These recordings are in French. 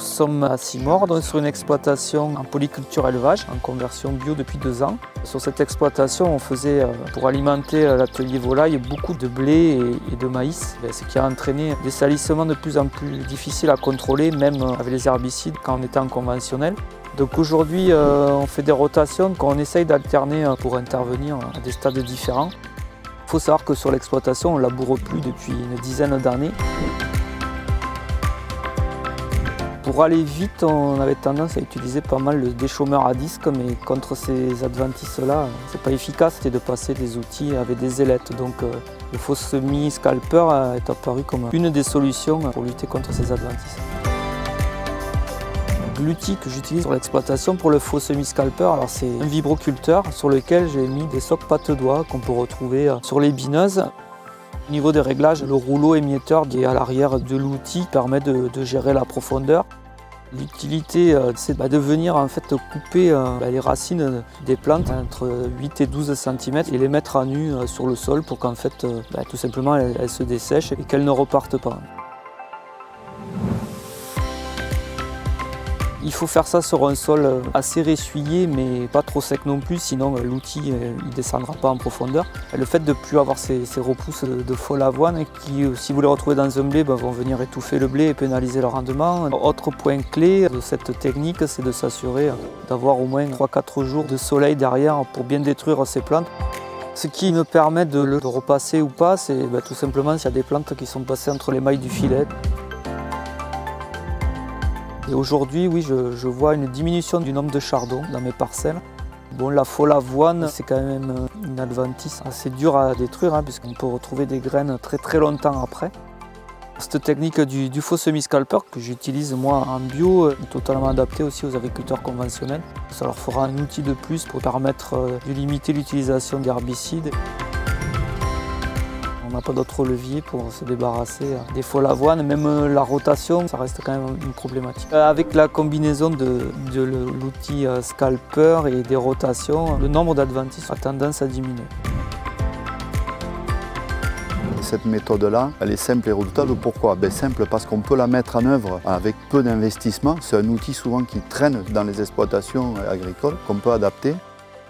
sommes à Simord, on est sur une exploitation en polyculture élevage, en conversion bio depuis 2 ans. Sur cette exploitation, on faisait, pour alimenter l'atelier volaille, beaucoup de blé et de maïs, ce qui a entraîné des salissements de plus en plus difficiles à contrôler, même avec les herbicides quand on était en conventionnel. Donc aujourd'hui, on fait des rotations qu'on essaye d'alterner pour intervenir à des stades différents. Il faut savoir que sur l'exploitation, on ne laboure plus depuis une dizaine d'années. Pour aller vite, on avait tendance à utiliser pas mal le déchômeur à disque, mais contre ces adventices-là, c'est pas efficace de passer des outils avec des ailettes. Donc le faux semi-scalper est apparu comme une des solutions pour lutter contre ces adventices. L'outil que j'utilise pour l'exploitation pour le faux semi-scalper, c'est un vibroculteur sur lequel j'ai mis des socs patte-doigts qu'on peut retrouver sur les bineuses. Au niveau des réglages, le rouleau émietteur qui est à l'arrière de l'outil permet de gérer la profondeur. L'utilité, c'est de venir couper les racines des plantes entre 8 et 12 cm et les mettre à nu sur le sol pour qu'en fait, tout simplement, elles se dessèchent et qu'elles ne repartent pas. Il faut faire ça sur un sol assez ressuyé mais pas trop sec non plus, sinon l'outil ne descendra pas en profondeur. Le fait de ne plus avoir ces repousses de faux avoine qui, si vous les retrouvez dans un blé, vont venir étouffer le blé et pénaliser le rendement. Autre point clé de cette technique, c'est de s'assurer d'avoir au moins 3-4 jours de soleil derrière pour bien détruire ces plantes. Ce qui me permet de le repasser ou pas, c'est tout simplement s'il y a des plantes qui sont passées entre les mailles du filet. Et aujourd'hui, oui, je vois une diminution du nombre de chardons dans mes parcelles. Bon, la faux avoine, c'est quand même une adventice assez dure à détruire, puisqu'on peut retrouver des graines très longtemps après. Cette technique du faux semi-scalper que j'utilise moi en bio est totalement adaptée aussi aux agriculteurs conventionnels. Ça leur fera un outil de plus pour permettre de limiter l'utilisation d'herbicides. On n'a pas d'autre levier pour se débarrasser des faux avoines, même la rotation, ça reste quand même une problématique. Avec la combinaison de l'outil scalper et des rotations, le nombre d'adventices a tendance à diminuer. Cette méthode-là, elle est simple et redoutable. Pourquoi? Simple parce qu'on peut la mettre en œuvre avec peu d'investissement. C'est un outil souvent qui traîne dans les exploitations agricoles, qu'on peut adapter.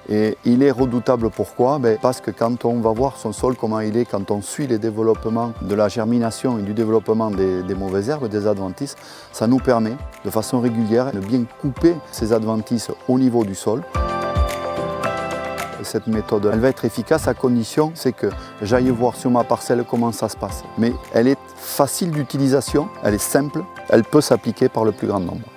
Et il est redoutable pourquoi? Parce que quand on va voir son sol, comment il est, quand on suit les développements de la germination et du développement des mauvaises herbes, des adventices, ça nous permet de façon régulière de bien couper ces adventices au niveau du sol. Cette méthode, elle va être efficace à condition, c'est que j'aille voir sur ma parcelle comment ça se passe. Mais elle est facile d'utilisation, elle est simple, elle peut s'appliquer par le plus grand nombre.